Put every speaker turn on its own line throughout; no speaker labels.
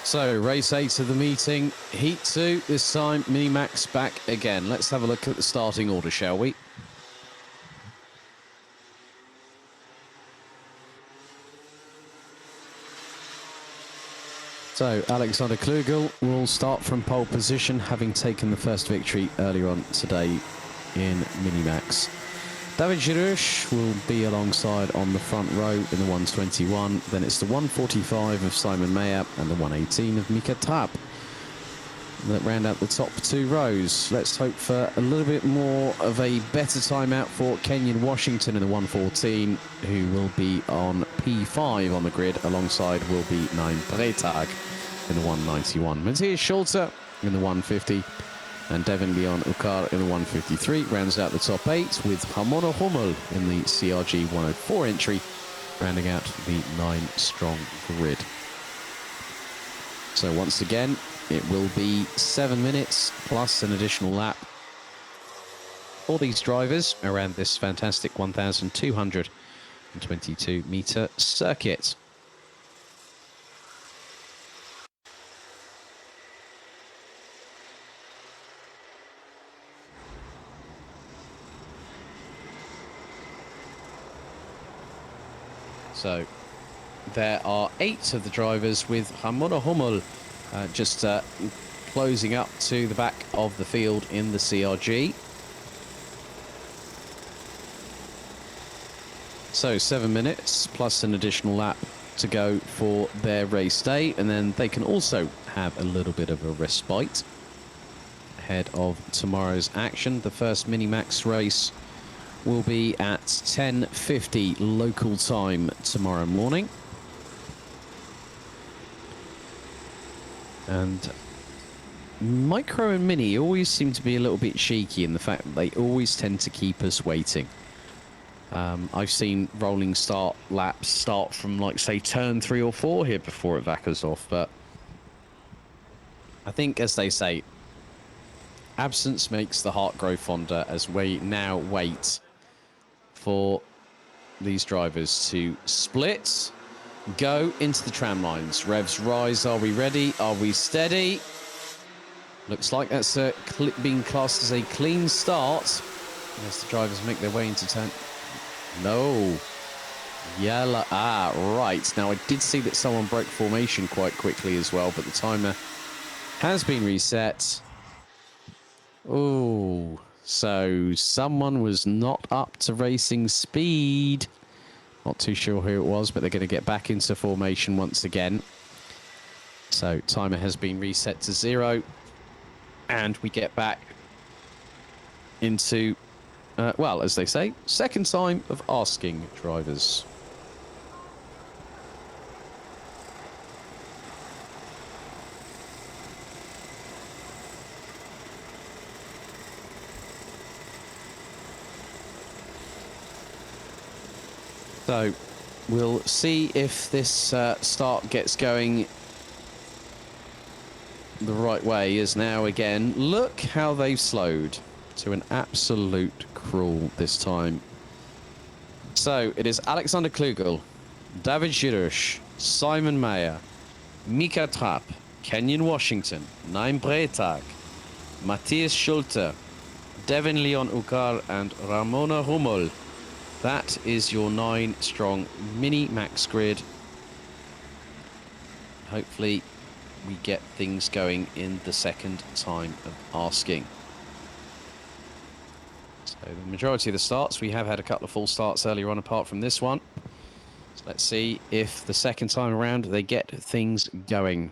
So, race 8 of the meeting, heat 2, this time Minimax back again. Let's have a look at the starting order, shall we? So, Alexander Klugel will start from pole position, having taken the first victory earlier on today in Minimax. David Girouche will be alongside on the front row in the 121. Then it's the 145 of Simon Mayer and the 118 of Mika Trapp that round out the top two rows. Let's hope for a little bit more of a better time out for Kenyon Washington in the 114, who will be on P5 on the grid. Alongside will be Naim Bretag in the 191. Matthias Schulter in the 150. And Devin Leon Ukar in the 153 rounds out the top 8, with Ramona Hummel in the CRG 104 entry, rounding out the 9-strong grid. So once again, it will be 7 minutes plus an additional lap for these drivers around this fantastic 1,222-metre circuit. So there are 8 of the drivers, with Ramona Hummel just closing up to the back of the field in the CRG. So 7 minutes plus an additional lap to go for their race day, and then they can also have a little bit of a respite ahead of tomorrow's action. The first Minimax race will be at 10:50 local time tomorrow morning. And Micro and Mini always seem to be a little bit cheeky in the fact that they always tend to keep us waiting. I've seen rolling start laps start from, like, say, turn 3 or 4 here before at Wackersdorf, but I think, as they say, absence makes the heart grow fonder, as we now wait for these drivers to split, go into the tram lines. Revs rise. Are we ready? Are we steady? Looks like that's being classed as a clean start as the drivers make their way into turn. No. Yellow. Ah, right. Now, I did see that someone broke formation quite quickly as well, but the timer has been reset. Oh. So someone was not up to racing speed. Not too sure who it was, but they're going to get back into formation once again. So timer has been reset to 0. And we get back into, well, as they say, second time of asking drivers. So we'll see if this start gets going the right way, as now again, look how they've slowed to an absolute crawl this time. So it is Alexander Klugel, David Girouche, Simon Mayer, Mika Trapp, Kenyon Washington, Naim Bretag, Matthias Schulter, Devin Leon Ukar and Ramona Hummel. That is your 9-strong Minimax grid. Hopefully we get things going in the second time of asking. So the majority of the starts, we have had a couple of full starts earlier on apart from this one. So let's see if the second time around they get things going.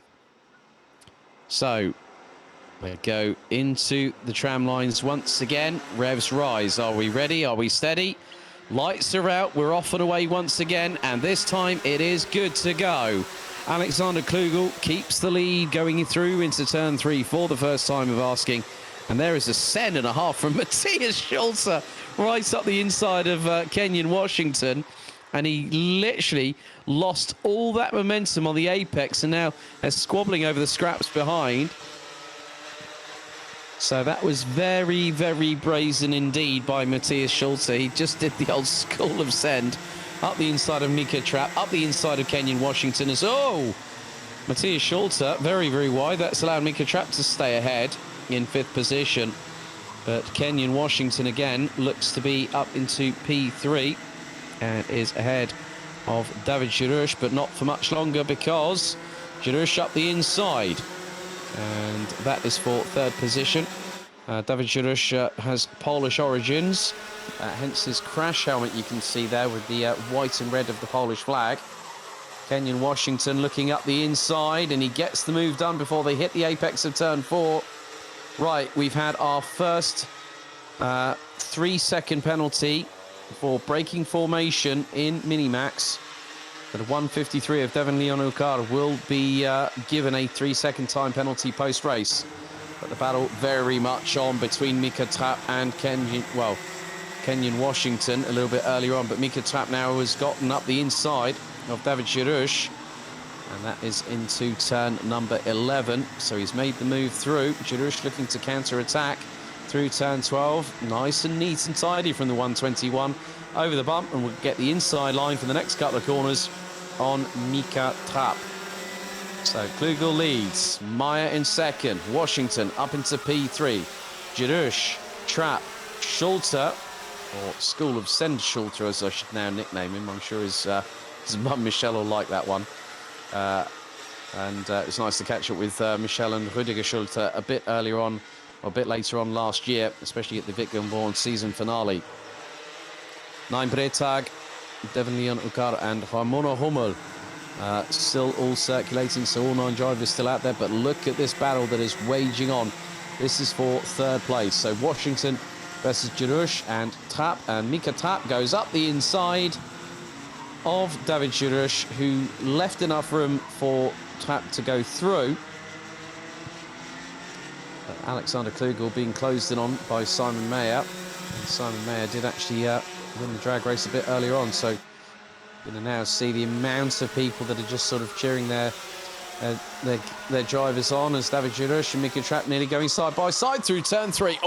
So we go into the tram lines once again. Revs rise. Are we ready? Are we steady? Lights are out. We're off and away once again, and this time it is good to go. Alexander Klugel keeps the lead going through into turn 3 for the first time of asking. And there is a second and a half from Matthias Schulze right up the inside of Kenyon Washington. And he literally lost all that momentum on the apex and now is squabbling over the scraps behind. So that was very, very brazen indeed by Matthias Schulze. He just did the old school of send up the inside of Mika Trapp, up the inside of Kenyon Washington as, oh, Matthias Schulter, very, very wide. That's allowed Mika Trapp to stay ahead in 5th position. But Kenyon Washington, again, looks to be up into P3 and is ahead of David Girouche, but not for much longer because Girouche up the inside. And that is for 3rd position. David Girouche has Polish origins, hence his crash helmet you can see there with the white and red of the Polish flag. Kenyon Washington looking up the inside, and he gets the move done before they hit the apex of turn 4. Right, we've had our first 3-second penalty for breaking formation in Minimax. But a 1:53 of Devon Leon-Ukar will be given a 3-second time penalty post-race. But the battle very much on between Mika Trapp and Kenyon Washington a little bit earlier on. But Mika Trapp now has gotten up the inside of David Girouche. And that is into turn number 11. So he's made the move through. Girouche looking to counter-attack through turn 12. Nice and neat and tidy from the 121 over the bump. And we'll get the inside line for the next couple of corners on Mika Trapp. So Klugel leads. Meyer in 2nd. Washington up into P3. Girouche, Trapp, Schulter, or School of Send Schulter, as I should now nickname him. I'm sure his mum Michelle will like that one. It's nice to catch up with Michelle and Rüdiger Schulter a bit earlier on, or a bit later on last year, especially at the Wittgenborn season finale. Nein Bretag, Devon Leon-Ukar and Ramona Hummel still all circulating, so all 9 drivers still out there. But look at this battle that is waging on. This is for 3rd place. So Washington versus Girouche and Trapp, and Mika Trapp goes up the inside of David Girouche, who left enough room for Trapp to go through. But Alexander Klugel being closed in on by Simon Mayer. And Simon Mayer did actually win the drag race a bit earlier on, so you're going to now see the amount of people that are just sort of cheering their drivers on as David Girouche and Mika Trapp nearly going side by side through turn 3.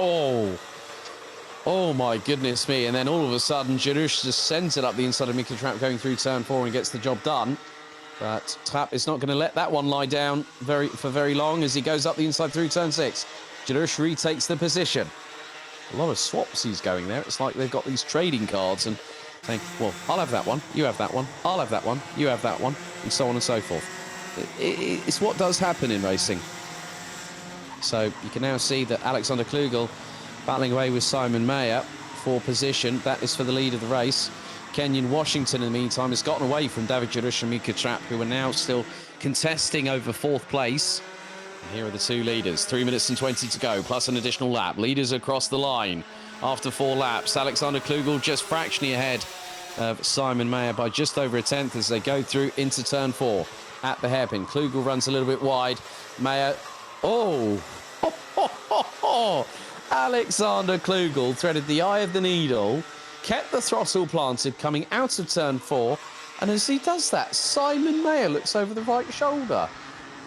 Oh my goodness me. And then all of a sudden, Girouche just sends it up the inside of Mika Trapp going through turn 4 and gets the job done. But Trapp is not going to let that one lie down for very long as he goes up the inside through turn 6. Girouche retakes the position. A lot of swaps he's going there. It's like they've got these trading cards and saying, well, I'll have that one, you have that one, I'll have that one, you have that one, and so on and so forth. It's what does happen in racing. So you can now see that Alexander Klugel battling away with Simon Mayer for position. That is for the lead of the race. Kenyon Washington, in the meantime, has gotten away from David Girouche and Mika Trapp, who are now still contesting over 4th place. And here are the 2 leaders. 3 minutes and 20 to go, plus an additional lap. Leaders across the line after 4 laps. Alexander Klugel just fractionally ahead of Simon Mayer by just over a tenth as they go through into turn 4 at the hairpin. Klugel runs a little bit wide. Mayer, Alexander Klugel threaded the eye of the needle, kept the throttle planted coming out of turn 4, and as he does that, Simon Mayer looks over the right shoulder.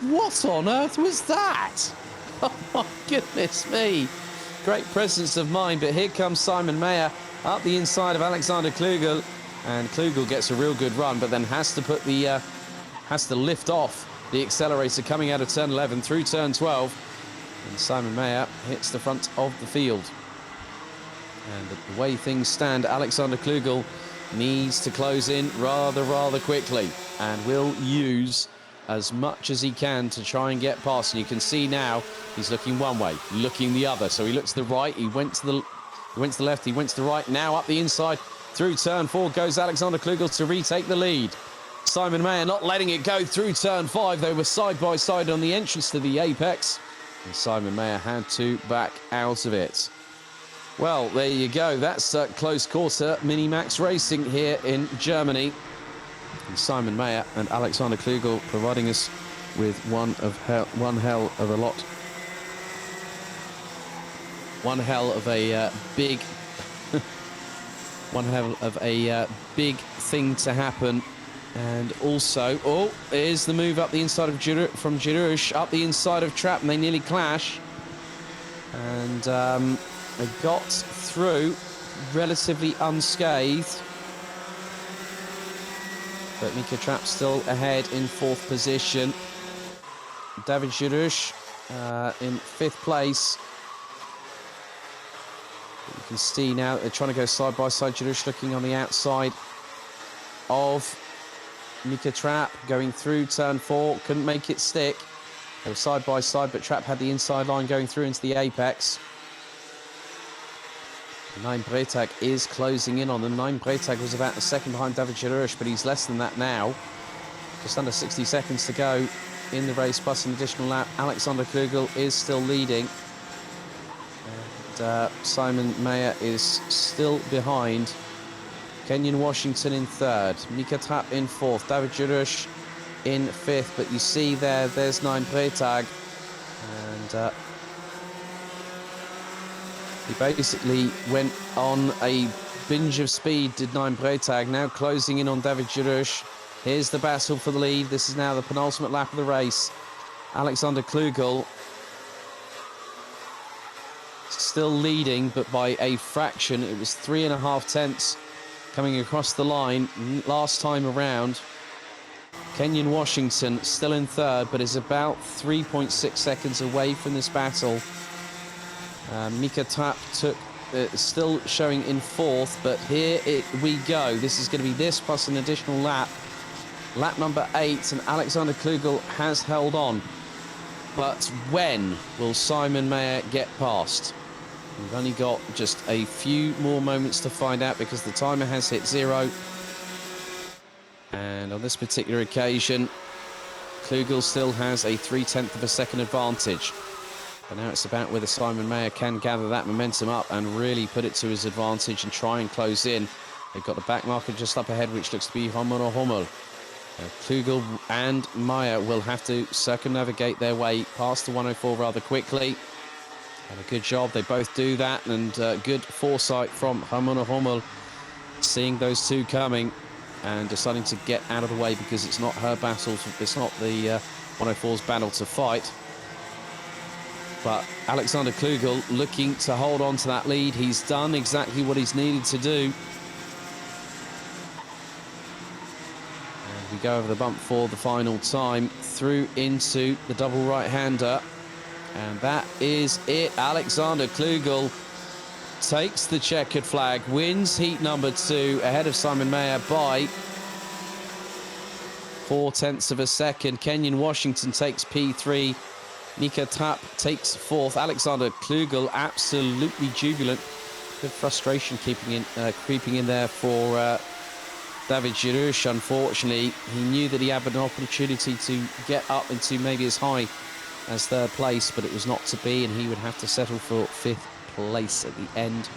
What on earth was that? Oh my goodness me. Great presence of mind, but here comes Simon Mayer up the inside of Alexander Klugel, and Klugel gets a real good run, but then has to lift off the accelerator coming out of turn 11 through turn 12. And Simon Mayer hits the front of the field. And the way things stand, Alexander Klugel needs to close in rather quickly and will use as much as he can to try and get past. And you can see now he's looking one way, looking the other. So he looks to the right, he went to the left, he went to the right. Now up the inside through turn 4 goes Alexander Klugel to retake the lead. Simon Mayer not letting it go through turn 5. They were side by side on the entrance to the apex. And Simon Mayer had to back out of it. Well, there you go. That's close quarter Minimax racing here in Germany. And Simon Mayer and Alexander Klugel providing us with one hell of a big thing to happen. And also, here's the move up the inside of from Girouche up the inside of Trapp, and they nearly clash. And they got through relatively unscathed. But Mika Trapp still ahead in 4th position. David Girouche in 5th place. But you can see now that they're trying to go side by side. Girouche looking on the outside of Mika Trapp, going through turn 4. Couldn't make it stick. They were side by side, but Trapp had the inside line going through into the apex. 9 Bretagne is closing in on them. 9 Bretagne was about a second behind David Girouche, but he's less than that now. Just under 60 seconds to go in the race, plus an additional lap. Alexander Klugel is still leading. And Simon Mayer is still behind. Kenyon Washington in 3rd. Mika Trapp in 4th. David Girouche in 5th. But you see there's 9 Bretagne. And he basically went on a binge of speed, did 9 Bretagne. Now closing in on David Girouche. Here's the battle for the lead. This is now the penultimate lap of the race. Alexander Klugel still leading, but by a fraction. It was 3.5 tenths coming across the line last time around. Kenyon Washington still in 3rd, but is about 3.6 seconds away from this battle. Mika Trapp still showing in 4th, but here we go. This is going to be this plus an additional lap. Lap number 8, and Alexander Klugel has held on. But when will Simon Mayer get past? We've only got just a few more moments to find out because the timer has hit 0. And on this particular occasion, Klugel still has a 3/10 of a second advantage. But now it's about whether Simon Mayer can gather that momentum up and really put it to his advantage and try and close in. They've got the back marker just up ahead, which looks to be Hummel. Klugel and Mayer will have to circumnavigate their way past the 104 rather quickly. And a good job, they both do that, and good foresight from Hummel, seeing those two coming and deciding to get out of the way because it's not her battle, it's not the 104's battle to fight. But Alexander Klugel looking to hold on to that lead. He's done exactly what he's needed to do. We go over the bump for the final time, through into the double right-hander. And that is it. Alexander Klugel takes the checkered flag, wins heat number 2 ahead of Simon Mayer by 0.4 of a second. Kenyon Washington takes P3. Mika Trapp takes 4th. Alexander Klugel absolutely jubilant. Good frustration creeping in there for David Girouche. Unfortunately, he knew that he had an opportunity to get up into maybe as high as 3rd place, but it was not to be, and he would have to settle for 5th place at the end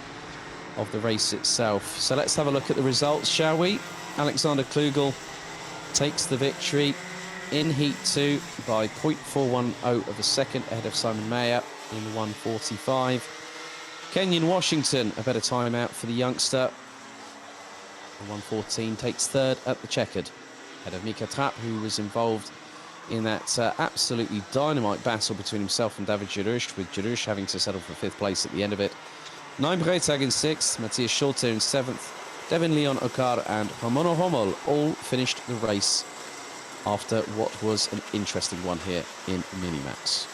of the race itself. So let's have a look at the results, shall we? Alexander Klugel takes the victory in Heat 2 by 0.410 of a second ahead of Simon Mayer in 1:45. Kenyon Washington, a better time out for the youngster. 1:14 takes 3rd at the checkered, ahead of Mika Trapp, who was involved in that absolutely dynamite battle between himself and David Girouche, with Girouche having to settle for 5th place at the end of it. 9 Bretagne in 6th, Matthias Schulte in 7th, Devin Leon Okar and Hummel all finished the race after what was an interesting one here in Minimax.